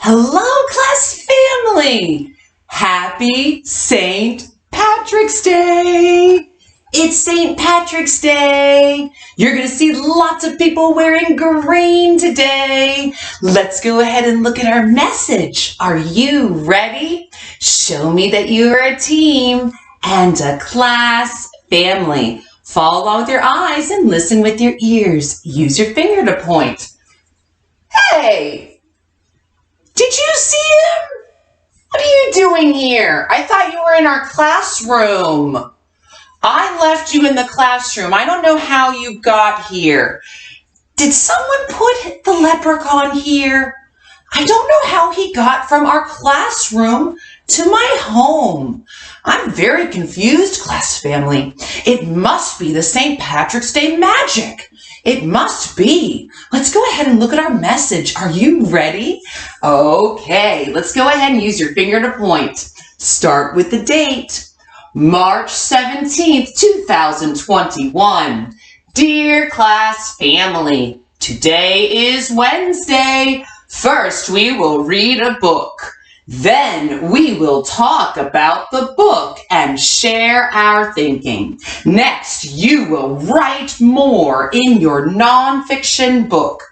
Hello, class family! Happy St. Patrick's Day! It's St. Patrick's Day! You're going to see lots of people wearing green today. Let's go ahead and look at our message. Are you ready? Show me that you are a team and a class family. Follow along with your eyes and listen with your ears. Use your finger to point. Hey! Did you see him? What are you doing here? I thought you were in our classroom. I left you in the classroom. I don't know how you got here. Did someone put the leprechaun here? I don't know how he got from our classroom to my home. I'm very confused, class family. It must be the St. Patrick's Day magic. It must be. Let's go ahead and look at our message. Are you ready? Okay, let's go ahead and use your finger to point. Start with the date. March 17th, 2021. Dear class family, today is Wednesday. First, we will read a book. Then we will talk about the book and share our thinking. Next, you will write more in your nonfiction book.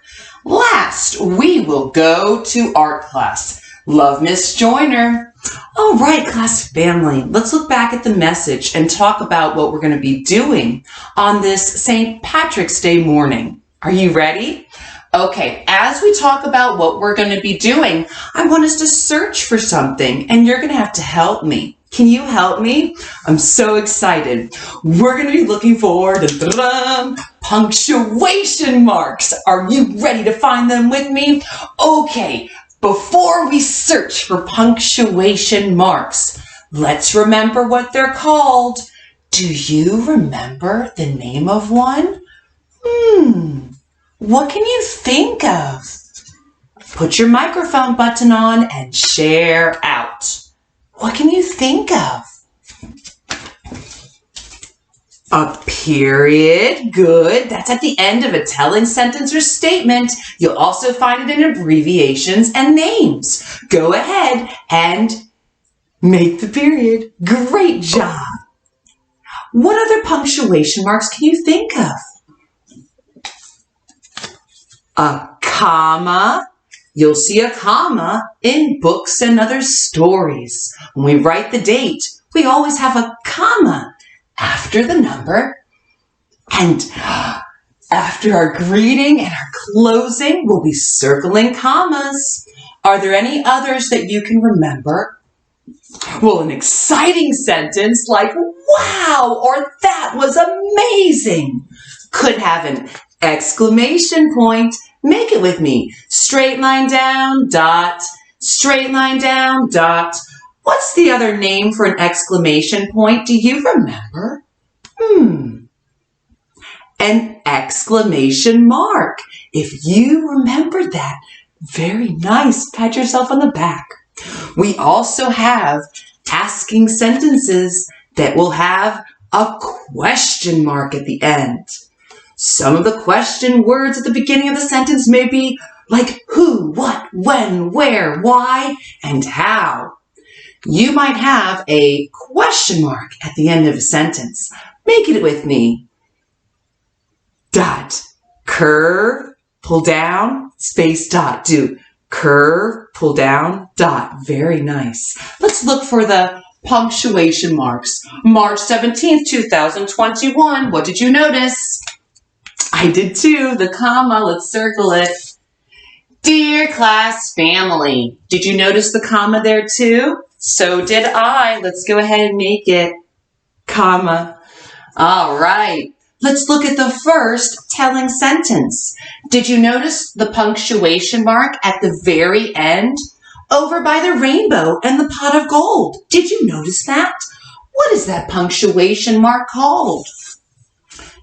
Last, we will go to art class. Love, Miss Joyner. All right, class family, let's look back at the message and talk about what we're going to be doing on this St. Patrick's Day morning. Are you ready? Okay, as we talk about what we're going to be doing, I want us to search for something, and you're going to have to help me. Can you help me? I'm so excited. We're going to be looking for punctuation marks. Are you ready to find them with me? Okay, before we search for punctuation marks, let's remember what they're called. Do you remember the name of one? What can you think of? Put your microphone button on and share out. What can you think of? A period. Good. That's at the end of a telling sentence or statement. You'll also find it in abbreviations and names. Go ahead and make the period. Great job. What other punctuation marks can you think of? A comma. You'll see a comma in books and other stories. When we write the date, we always have a comma after the number. And after our greeting and our closing, we'll be circling commas. Are there any others that you can remember? Well, an exciting sentence like, wow, or that was amazing, could have an exclamation point. Make it with me. Straight line down, dot. Straight line down, dot. What's the other name for an exclamation point? Do you remember? An exclamation mark. If you remember that, very nice. Pat yourself on the back. We also have asking sentences that will have a question mark at the end. Some of the question words at the beginning of the sentence may be like who, what, when, where, why, and how. You might have a question mark at the end of a sentence. Make it with me. Dot. Curve, pull down, space, dot. Do curve, pull down, dot. Very nice. Let's look for the punctuation marks. March 17th, 2021. What did you notice? I did too. The comma. Let's circle it. Dear class family. Did you notice the comma there too? So did I. Let's go ahead and make it comma. All right. Let's look at the first telling sentence. Did you notice the punctuation mark at the very end? Over by the rainbow and the pot of gold. Did you notice that? What is that punctuation mark called?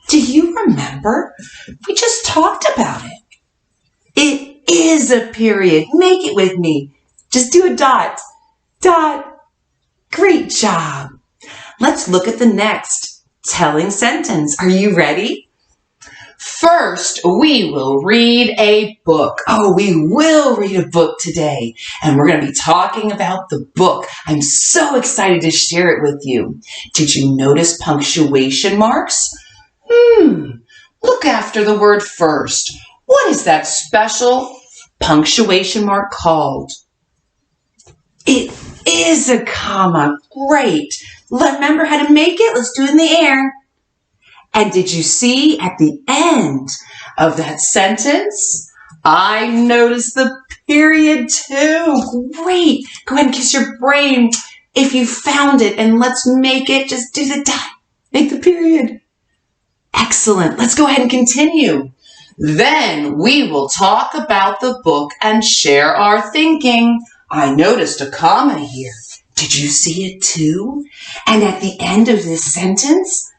Do you remember? We just talked about it. It is a period. Make it with me. Just do a dot. Dot. Great job. Let's look at the next telling sentence. Are you ready? First, we will read a book. Oh, we will read a book today, and we're going to be talking about the book. I'm so excited to share it with you. Did you notice punctuation marks? Look after the word first. What is that special punctuation mark called? It is a comma. Great. Remember how to make it? Let's do it in the air. And did you see at the end of that sentence, I noticed the period too. Great. Go ahead and kiss your brain if you found it, and let's make it. Just do the dot. Make the period. Excellent. Let's go ahead and continue. Then we will talk about the book and share our thinking. I noticed a comma here. Did you see it too? And at the end of this sentence,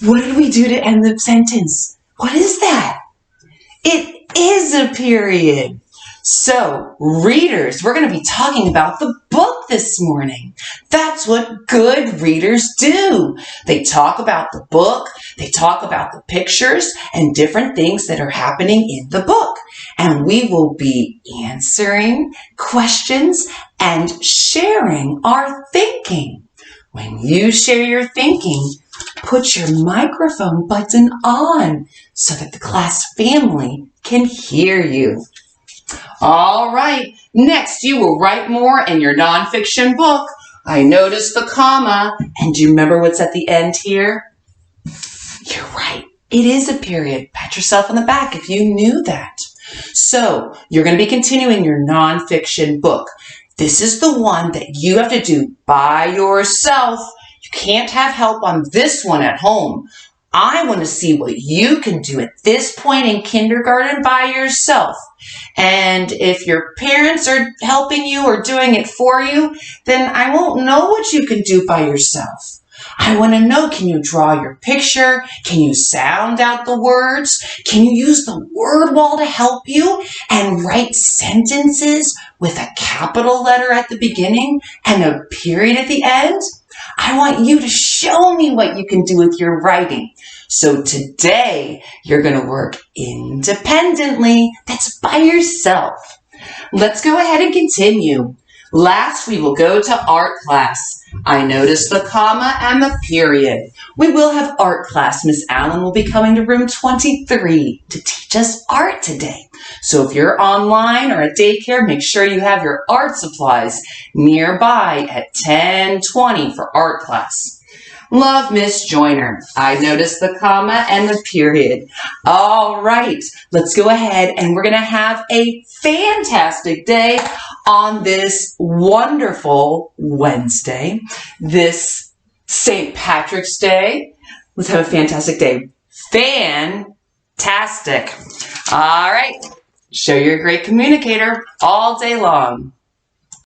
what did we do to end the sentence? What is that? It is a period. So, readers, we're going to be talking about the book this morning. That's what good readers do. They talk about the book, they talk about the pictures and different things that are happening in the book. And we will be answering questions and sharing our thinking. When you share your thinking, put your microphone button on so that the class family can hear you. All right, next you will write more in your nonfiction book. I noticed the comma, and do you remember what's at the end here? You're right, it is a period. Pat yourself on the back if you knew that. So, you're going to be continuing your nonfiction book. This is the one that you have to do by yourself. You can't have help on this one at home. I want to see what you can do at this point in kindergarten by yourself. And if your parents are helping you or doing it for you, then I won't know what you can do by yourself. I want to know, can you draw your picture? Can you sound out the words? Can you use the word wall to help you and write sentences with a capital letter at the beginning and a period at the end? I want you to show me what you can do with your writing. So today, you're going to work independently. That's by yourself. Let's go ahead and continue. Last, we will go to art class. I noticed the comma and the period. We will have art class. Miss Allen will be coming to room 23 to teach us art today. So if you're online or at daycare, make sure you have your art supplies nearby at 10:20 for art class. Love, Miss Joyner. I noticed the comma and the period. All right, let's go ahead and we're going to have a fantastic day on this wonderful Wednesday, this St. Patrick's Day. Let's have a fantastic day. Fantastic. All right, show you're a great communicator all day long.